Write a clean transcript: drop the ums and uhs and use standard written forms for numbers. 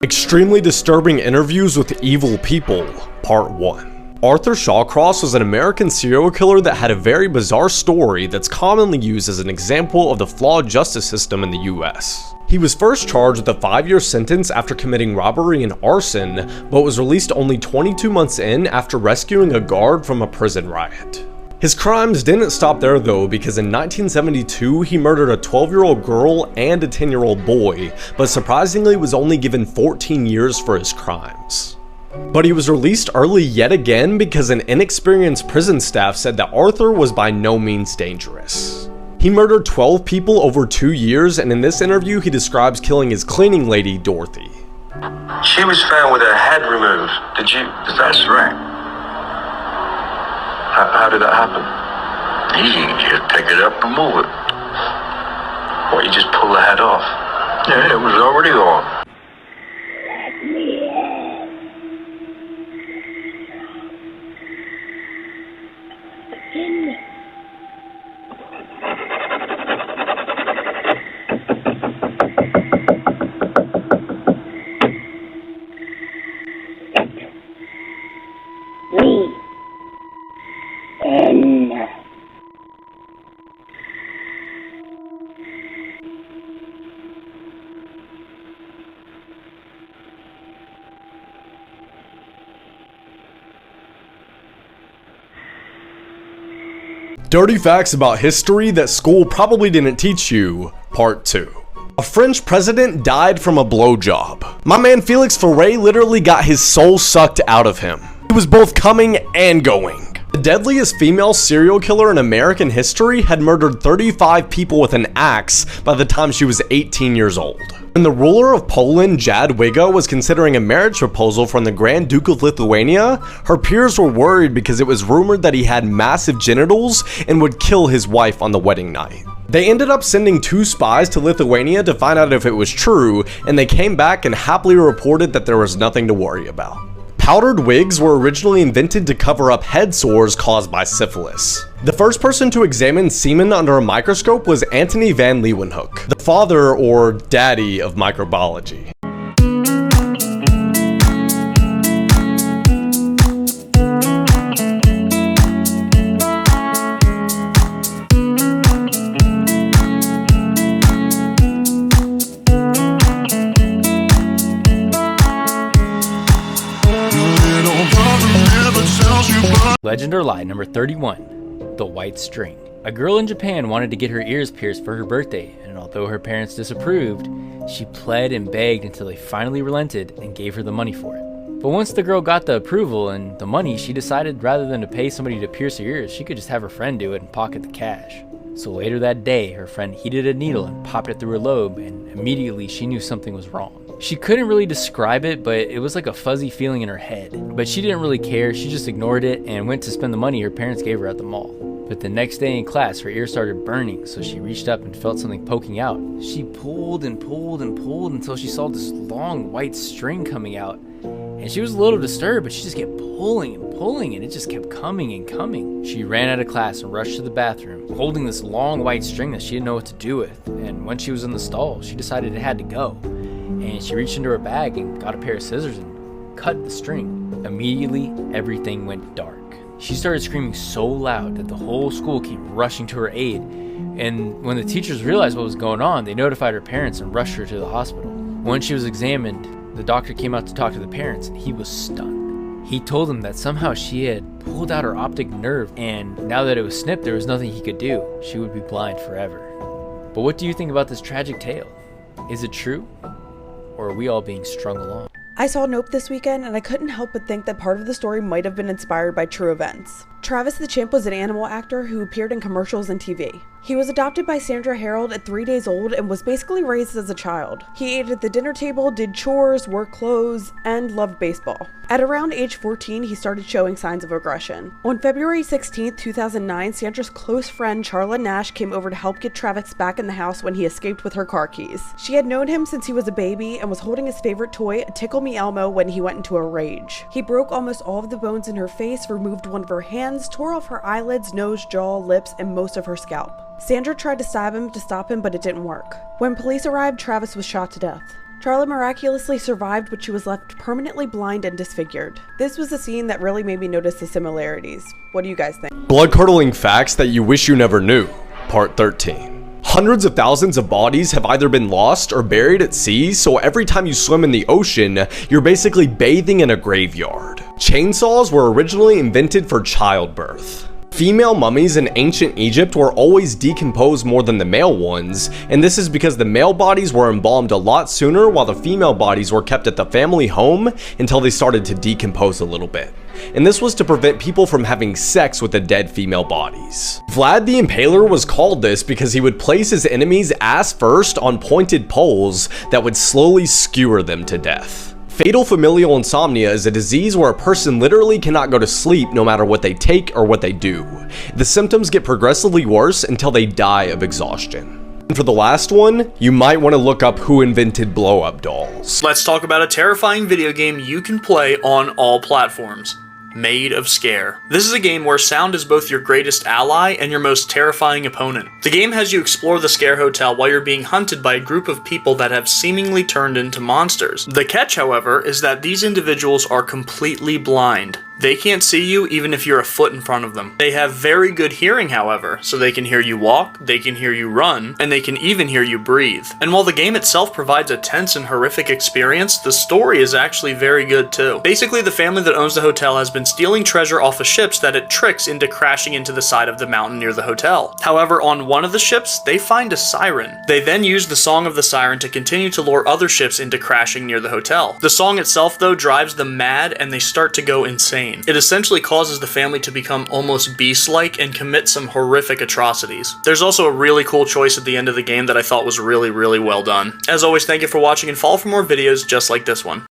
Extremely disturbing interviews with evil people, part 1. Arthur Shawcross was an American serial killer that had a very bizarre story that's commonly used as an example of the flawed justice system in the US. He was first charged with a 5-year sentence after committing robbery and arson, but was released only 22 months in after rescuing a guard from a prison riot. His crimes didn't stop there though, because in 1972 he murdered a 12-year-old girl and a 10-year-old boy, but surprisingly was only given 14 years for his crimes. But he was released early yet again because an inexperienced prison staff said that Arthur was by no means dangerous. He murdered 12 people over 2 years, and in this interview he describes killing his cleaning lady, Dorothy. She was found with her head removed. That's right. How did that happen? Easy, just pick it up and move it. What, you just pull the head off? Yeah, it was already off. Dirty facts about history that school probably didn't teach you, part 2. A French president died from a blowjob. My man Felix Faure literally got his soul sucked out of him. He was both coming and going. The deadliest female serial killer in American history had murdered 35 people with an axe by the time she was 18 years old. When the ruler of Poland, Jadwiga, was considering a marriage proposal from the Grand Duke of Lithuania, her peers were worried because it was rumored that he had massive genitals and would kill his wife on the wedding night. They ended up sending 2 spies to Lithuania to find out if it was true, and they came back and happily reported that there was nothing to worry about. Powdered wigs were originally invented to cover up head sores caused by syphilis. The first person to examine semen under a microscope was Antony van Leeuwenhoek, the father or daddy of microbiology. Legend or lie number 31, the white string. A girl in Japan wanted to get her ears pierced for her birthday, and although her parents disapproved, she pled and begged until they finally relented and gave her the money for it. But once the girl got the approval and the money, she decided rather than to pay somebody to pierce her ears, she could just have her friend do it and pocket the cash. So later that day, her friend heated a needle and popped it through her lobe, and immediately she knew something was wrong. She couldn't really describe it, but it was like a fuzzy feeling in her head. But she didn't really care, she just ignored it and went to spend the money her parents gave her at the mall. But the next day in class, her ear started burning, so she reached up and felt something poking out. She pulled and pulled and pulled until she saw this long white string coming out. And she was a little disturbed, but she just kept pulling and pulling, and it just kept coming and coming. She ran out of class and rushed to the bathroom, holding this long white string that she didn't know what to do with. And when she was in the stall, she decided it had to go. And she reached into her bag and got a pair of scissors and cut the string. Immediately, everything went dark. She started screaming so loud that the whole school came rushing to her aid. And when the teachers realized what was going on, they notified her parents and rushed her to the hospital. When she was examined, the doctor came out to talk to the parents, and he was stunned. He told them that somehow she had pulled out her optic nerve, and now that it was snipped, there was nothing he could do. She would be blind forever. But what do you think about this tragic tale? Is it true? Or are we all being strung along? I saw Nope this weekend, and I couldn't help but think that part of the story might have been inspired by true events. Travis the Chimp was an animal actor who appeared in commercials and TV. He was adopted by Sandra Harold at 3 days old and was basically raised as a child. He ate at the dinner table, did chores, wore clothes, and loved baseball. At around age 14, he started showing signs of aggression. On February 16, 2009, Sandra's close friend Charla Nash came over to help get Travis back in the house when he escaped with her car keys. She had known him since he was a baby and was holding his favorite toy, a Tickle Me Elmo, when he went into a rage. He broke almost all of the bones in her face, removed one of her hands, tore off her eyelids, nose, jaw, lips, and most of her scalp. Sandra tried to stab him to stop him, but it didn't work. When police arrived, Travis was shot to death. Charlotte miraculously survived, but she was left permanently blind and disfigured. This was a scene that really made me notice the similarities. What do you guys think? Blood-curdling facts that you wish you never knew, Part 13. Hundreds of thousands of bodies have either been lost or buried at sea, so every time you swim in the ocean, you're basically bathing in a graveyard. Chainsaws were originally invented for childbirth. Female mummies in ancient Egypt were always decomposed more than the male ones, and this is because the male bodies were embalmed a lot sooner while the female bodies were kept at the family home until they started to decompose a little bit. And this was to prevent people from having sex with the dead female bodies. Vlad the Impaler was called this because he would place his enemies ass first on pointed poles that would slowly skewer them to death. Fatal familial insomnia is a disease where a person literally cannot go to sleep no matter what they take or what they do. The symptoms get progressively worse until they die of exhaustion. And for the last one, you might want to look up who invented blow-up dolls. Let's talk about a terrifying video game you can play on all platforms. Made of Scare. This is a game where sound is both your greatest ally and your most terrifying opponent. The game has you explore the Scare Hotel while you're being hunted by a group of people that have seemingly turned into monsters. The catch, however, is that these individuals are completely blind. They can't see you even if you're a foot in front of them. They have very good hearing, however, so they can hear you walk, they can hear you run, and they can even hear you breathe. And while the game itself provides a tense and horrific experience, the story is actually very good too. Basically, the family that owns the hotel has been stealing treasure off of ships that it tricks into crashing into the side of the mountain near the hotel. However, on one of the ships, they find a siren. They then use the song of the siren to continue to lure other ships into crashing near the hotel. The song itself, though, drives them mad and they start to go insane. It essentially causes the family to become almost beast-like and commit some horrific atrocities. There's also a really cool choice at the end of the game that I thought was really well done. As always, thank you for watching and follow for more videos just like this one.